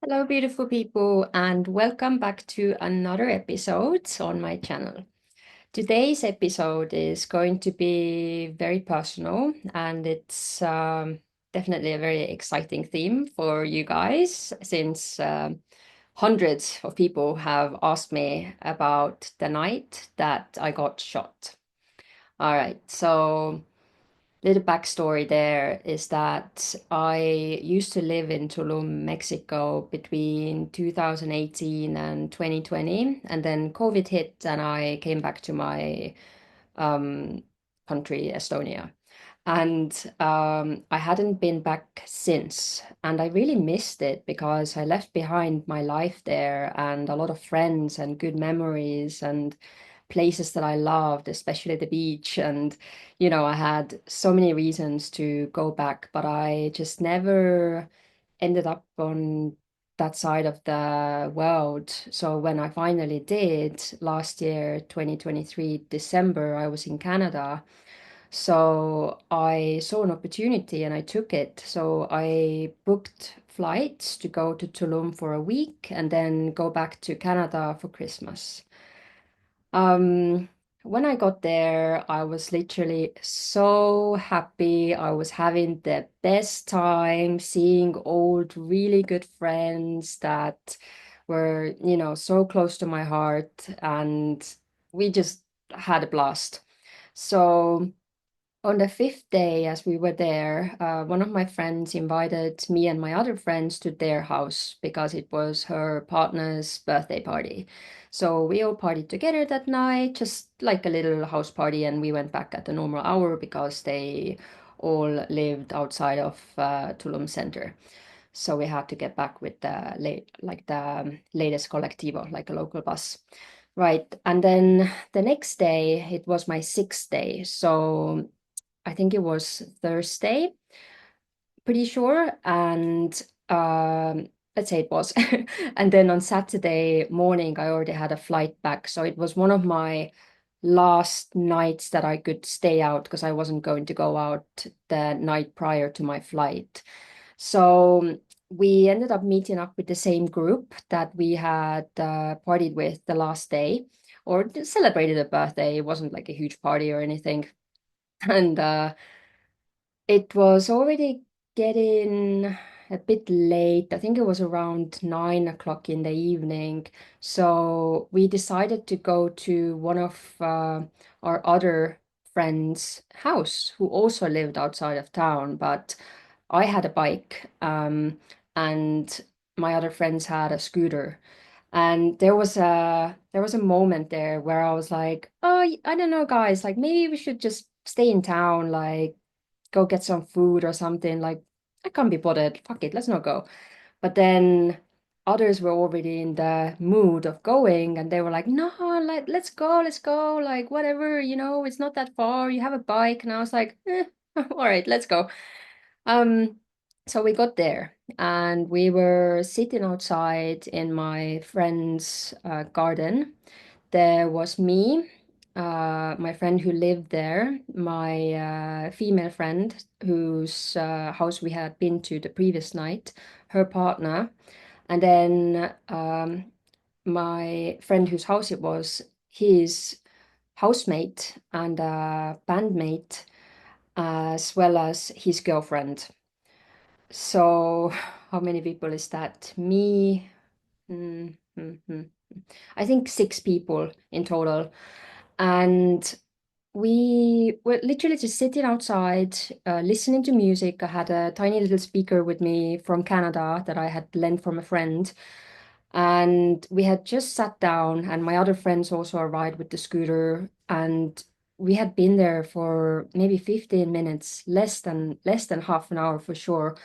Hello, beautiful people, and welcome back to another episode on my channel. Today's episode is going to be very personal, and it's definitely a very exciting theme for you guys since hundreds of people have asked me about the night that I got shot. All right, so little backstory there is that I used to live in Tulum, Mexico between 2018 and 2020, and then COVID hit and I came back to my um, country, Estonia. And I hadn't been back since, and I really missed it because I left behind my life there and a lot of friends and good memories and places that I loved, especially the beach. And, I had so many reasons to go back, but I just never ended up on that side of the world. So when I finally did last year, 2023, December, I was in Canada. So I saw an opportunity and I took it. So I booked flights to go to Tulum for a week and then go back to Canada for Christmas. Um, when I got there, I was literally so happy. I was having the best time seeing old, really good friends that were, so close to my heart, and we just had a blast. So on the fifth day, as we were there, one of my friends invited me and my other friends to their house because it was her partner's birthday party. So we all partied together that night, just like a little house party, and we went back at the normal hour because they all lived outside of Tulum Center. So we had to get back with the latest collectivo, like a local bus. Right. And then the next day, it was my sixth day. So I think it was Thursday, pretty sure. And let's say it was. And then on Saturday morning, I already had a flight back. So it was one of my last nights that I could stay out because I wasn't going to go out the night prior to my flight. So we ended up meeting up with the same group that we had partied with the last day or celebrated a birthday. It wasn't like a huge party or anything. And it was already getting a bit late. I think it was around 9 o'clock in the evening. So we decided to go to one of our other friends' house who also lived outside of town. But I had a bike, and my other friends had a scooter. And there was a moment there where I was like, oh, I don't know, guys, like maybe we should just stay in town, like go get some food or something. Like, I can't be bothered. Fuck it, let's not go. But then others were already in the mood of going and they were like, no, like, let's go, like, whatever, it's not that far. You have a bike. And I was like, all right, let's go. Um, so we got there and we were sitting outside in my friend's garden. There was me, my friend who lived there, my female friend whose house we had been to the previous night, her partner, and then my friend whose house it was, his housemate and bandmate, as well as his girlfriend. So, how many people is that? Me, mm, mm, mm. I think six people in total. And we were literally just sitting outside, listening to music. I had a tiny little speaker with me from Canada that I had lent from a friend. And we had just sat down, and my other friends also arrived with the scooter. And we had been there for maybe 15 minutes, less than half an hour for sure.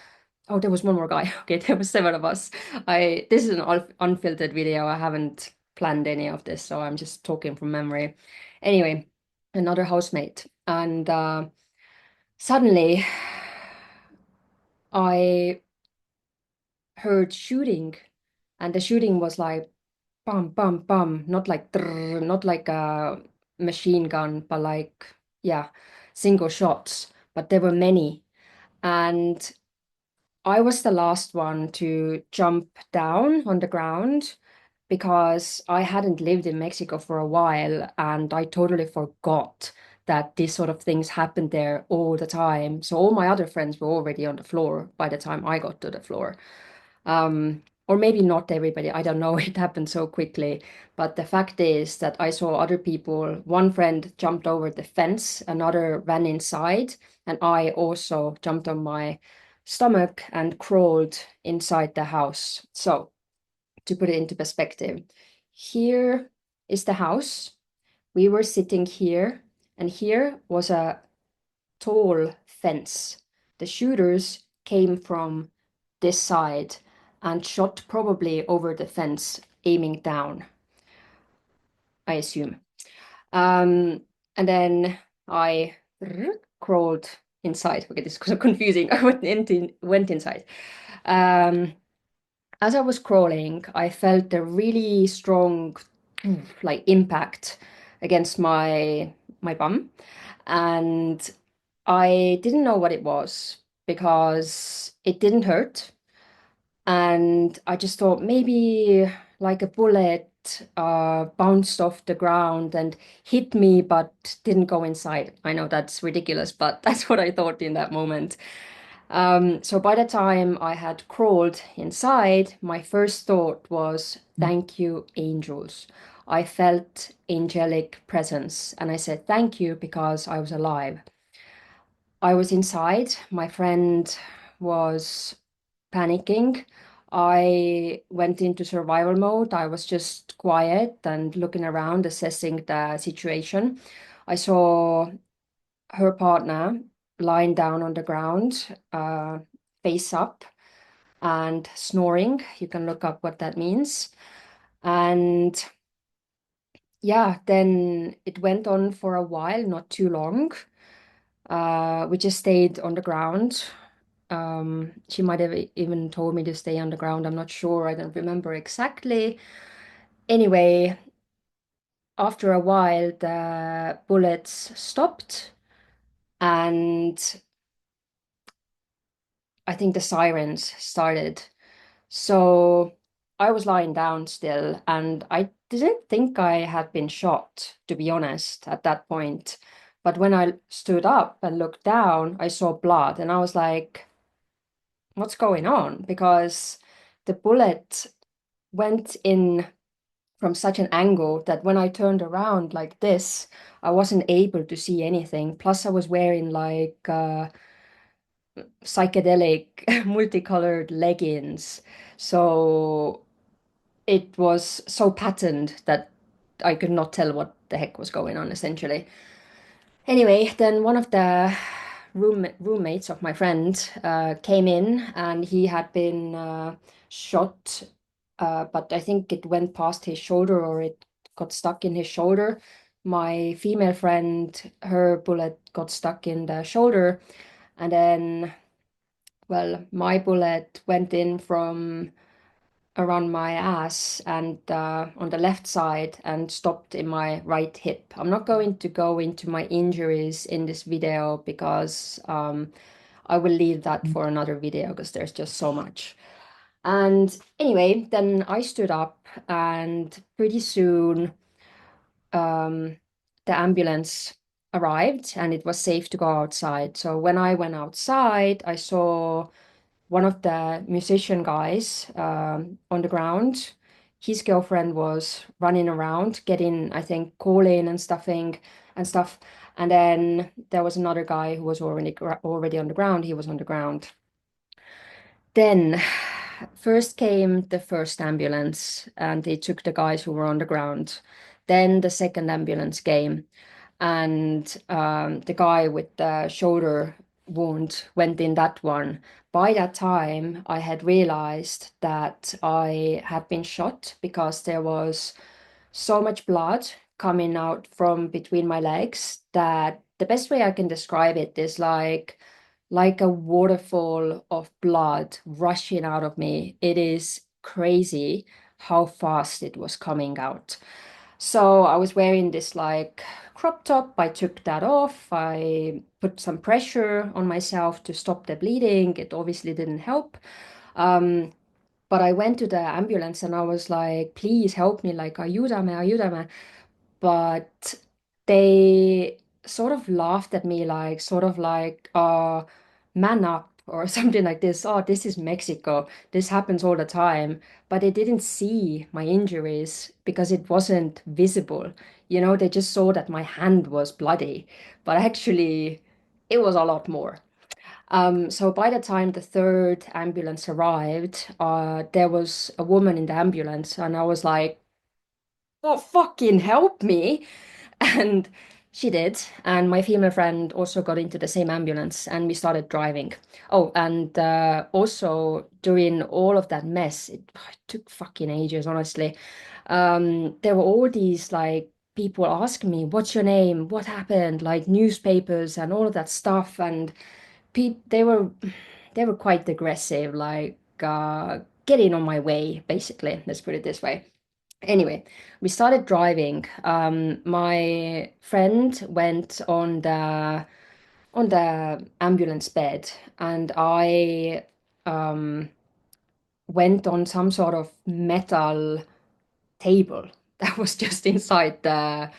Oh, there was one more guy. Okay, there was seven of us. This is an unfiltered video. I haven't planned any of this, so I'm just talking from memory. Anyway, another housemate, and suddenly I heard shooting, and the shooting was like bum bum bum, not like drrr, not like a machine gun, but like yeah, single shots. But there were many, and I was the last one to jump down on the ground because I hadn't lived in Mexico for a while and I totally forgot that these sort of things happened there all the time. So all my other friends were already on the floor by the time I got to the floor. Or maybe not everybody, I don't know, it happened so quickly. But the fact is that I saw other people, one friend jumped over the fence, another ran inside, and I also jumped on my stomach and crawled inside the house. So, to put it into perspective, here is the house. We were sitting here, and here was a tall fence. The shooters came from this side and shot probably over the fence, aiming down, I assume. And then I crawled inside. Okay, this is so confusing. I went inside. Um, as I was crawling, I felt a really strong like impact against my bum, and I didn't know what it was because it didn't hurt. And I just thought maybe like a bullet bounced off the ground and hit me, but didn't go inside. I know that's ridiculous, but that's what I thought in that moment. So by the time I had crawled inside, my first thought was, thank you, angels. I felt angelic presence, and I said thank you because I was alive. I was inside. My friend was panicking. I went into survival mode. I was just quiet and looking around, assessing the situation. I saw her partner lying down on the ground, face up and snoring. You can look up what that means. And yeah, then it went on for a while, not too long. We just stayed on the ground. She might have even told me to stay on the ground. I'm not sure. I don't remember exactly. Anyway, after a while, the bullets stopped, and I think the sirens started. So I was lying down still, and I didn't think I had been shot, to be honest, at that point. But when I stood up and looked down, I saw blood, and I was like, what's going on? Because the bullet went in from such an angle that when I turned around like this, I wasn't able to see anything. Plus, I was wearing like psychedelic, multicolored leggings. So it was so patterned that I could not tell what the heck was going on, essentially. Anyway, then one of the roommates of my friend came in and he had been shot, but I think it went past his shoulder or it got stuck in his shoulder. My female friend, her bullet got stuck in the shoulder, and then, well, my bullet went in from around my ass and on the left side and stopped in my right hip. I'm not going to go into my injuries in this video because I will leave that for another video because there's just so much. And anyway, then I stood up and pretty soon um, the ambulance arrived and it was safe to go outside. So when I went outside, I saw one of the musician guys on the ground. His girlfriend was running around, getting, I think, calling and stuffing and stuff. And then there was another guy who was already on the ground. He was on the ground. Then first came the first ambulance, and they took the guys who were on the ground. Then the second ambulance came, and the guy with the shoulder wound went in that one. By that time, I had realized that I had been shot because there was so much blood coming out from between my legs that the best way I can describe it is like a waterfall of blood rushing out of me. It is crazy how fast it was coming out. So I was wearing this like crop top. I took that off. I put some pressure on myself to stop the bleeding. It obviously didn't help. Um, but I went to the ambulance and I was like, please help me, like, ayúdame, ayúdame. But they sort of laughed at me, like, sort of like, man up or something like this. Oh, this is Mexico. This happens all the time. But they didn't see my injuries because it wasn't visible. They just saw that my hand was bloody, but actually, it was a lot more. So by the time the third ambulance arrived, there was a woman in the ambulance, and I was like, "Oh, fucking help me!" And she did. And my female friend also got into the same ambulance, and we started driving. Oh, and also during all of that mess, it took fucking ages, honestly. There were all these like people asking me, "What's your name? What happened?" Like newspapers and all of that stuff, and they were quite aggressive, like getting on my way, basically. Let's put it this way. Anyway, we started driving. My friend went on the ambulance bed, and I um, went on some sort of metal table that was just inside there.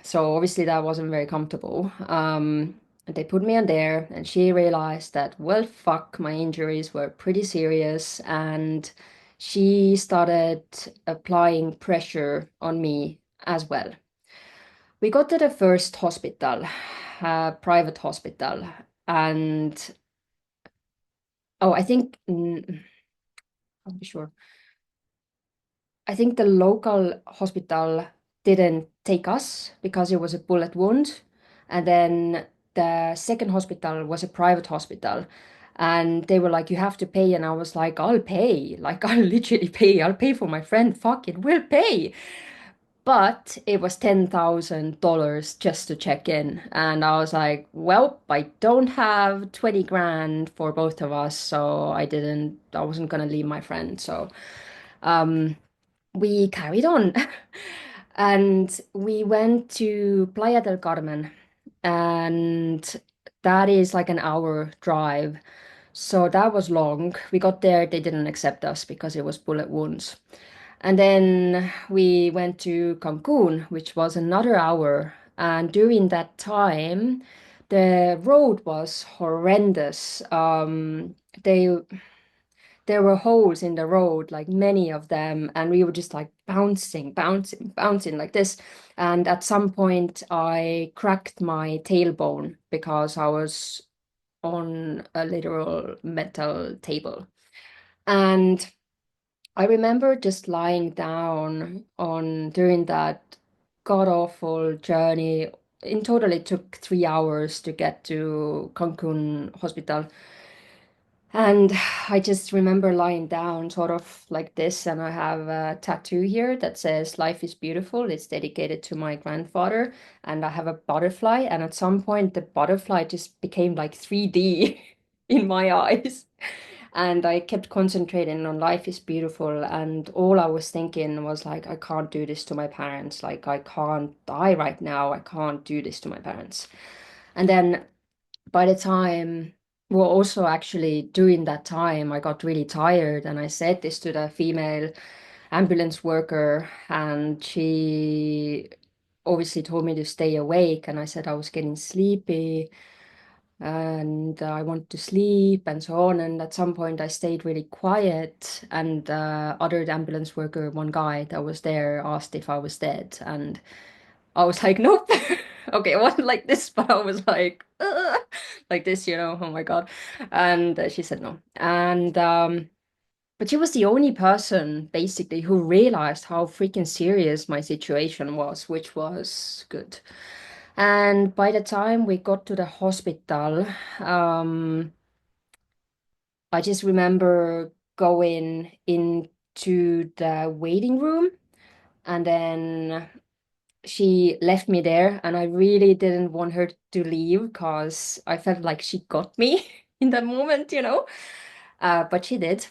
So obviously that wasn't very comfortable. And they put me on there, and she realized that, well, fuck, my injuries were pretty serious, and she started applying pressure on me as well. We got to the first hospital, private hospital, and oh, I'm not sure. I think the local hospital didn't take us because it was a bullet wound. And then the second hospital was a private hospital. And they were like, you have to pay. And I was like, I'll pay. Like, I'll literally pay. I'll pay for my friend. Fuck it, we'll pay. But it was $10,000 just to check in. And I was like, well, I don't have 20 grand for both of us. So I wasn't going to leave my friend. So, um, we carried on and we went to Playa del Carmen, and that is like an hour drive. So that was long. We got there, they didn't accept us because it was bullet wounds. And then we went to Cancun, which was another hour. And during that time, the road was horrendous. They there were holes in the road, like many of them, and we were just like bouncing, bouncing, bouncing like this. And at some point, I cracked my tailbone because I was on a literal metal table. And I remember just lying down on during that god awful journey. In total, it took 3 hours to get to Cancun Hospital. And I just remember lying down sort of like this, and I have a tattoo here that says "Life is beautiful." It's dedicated to my grandfather, and I have a butterfly, and at some point the butterfly just became like 3D in my eyes. And I kept concentrating on life is beautiful, and all I was thinking was like, I can't do this to my parents. Like, I can't die right now. I can't do this to my parents. And then by the time, well, also actually during that time, I got really tired, and I said this to the female ambulance worker, and she obviously told me to stay awake, and I said I was getting sleepy and I want to sleep and so on. And at some point, I stayed really quiet, and other ambulance worker, one guy that was there, asked if I was dead, and I was like, nope. Okay, it wasn't like this, but I was like, like this, oh my God. And she said no. And but she was the only person basically who realized how freaking serious my situation was, which was good. And by the time we got to the hospital, um, I just remember going into the waiting room, and then she left me there, and I really didn't want her to leave because I felt like she got me in that moment. But she did.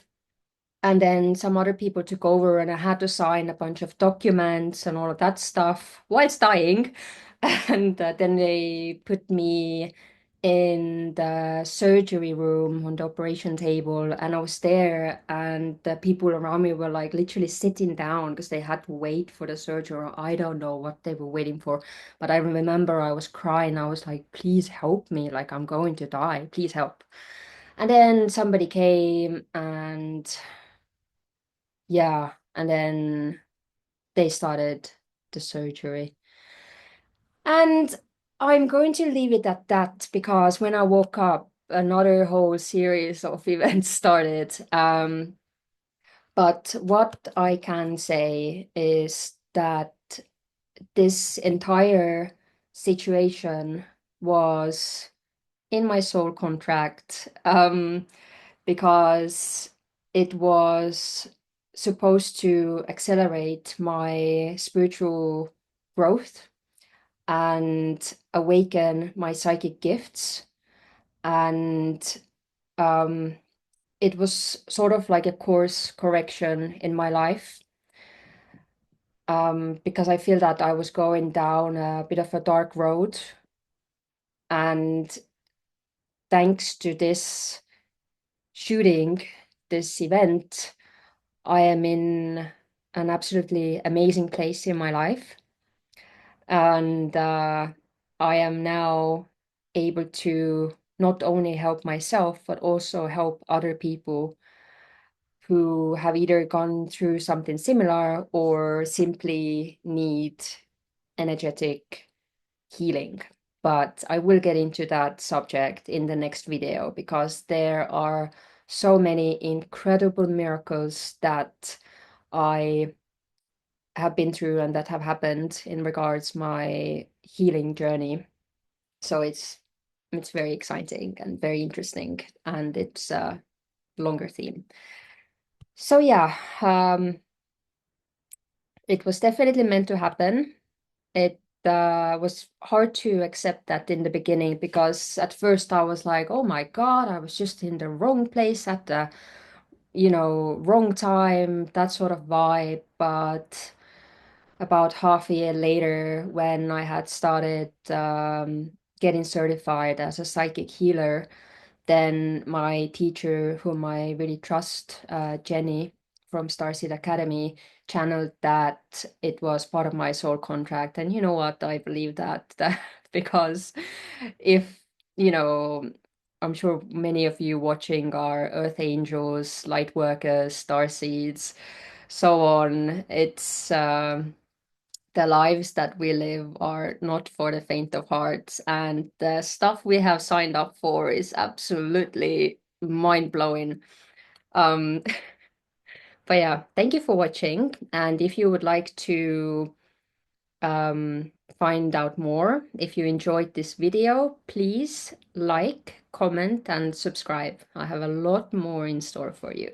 And then some other people took over, and I had to sign a bunch of documents and all of that stuff whilst dying. And then they put me in the surgery room on the operation table, and I was there, and the people around me were like literally sitting down because they had to wait for the surgery. I don't know what they were waiting for, but I remember I was crying. I was like, please help me, like I'm going to die, please help. And then somebody came, and yeah, and then they started the surgery. And I'm going to leave it at that because when I woke up, another whole series of events started. But what I can say is that this entire situation was in my soul contract, because it was supposed to accelerate my spiritual growth and awaken my psychic gifts. And um, it was sort of like a course correction in my life, because I feel that I was going down a bit of a dark road. And thanks to this shooting, this event, I am in an absolutely amazing place in my life. And I am now able to not only help myself, but also help other people who have either gone through something similar or simply need energetic healing. But I will get into that subject in the next video because there are so many incredible miracles that I have been through and that have happened in regards my healing journey. So it's very exciting and very interesting, and it's a longer theme. So yeah, it was definitely meant to happen. It was hard to accept that in the beginning because at first I was like, oh my God, I was just in the wrong place at the, wrong time, that sort of vibe. But about half a year later, when I had started getting certified as a psychic healer, then my teacher, whom I really trust, Jenny from Starseed Academy, channeled that it was part of my soul contract. And you know what? I believe that because if, you know, I'm sure many of you watching are earth angels, light workers, star seeds, so on. It's the lives that we live are not for the faint of heart, and the stuff we have signed up for is absolutely mind-blowing. Um, but yeah, thank you for watching. And if you would like to find out more, if you enjoyed this video, please like, comment, and subscribe. I have a lot more in store for you.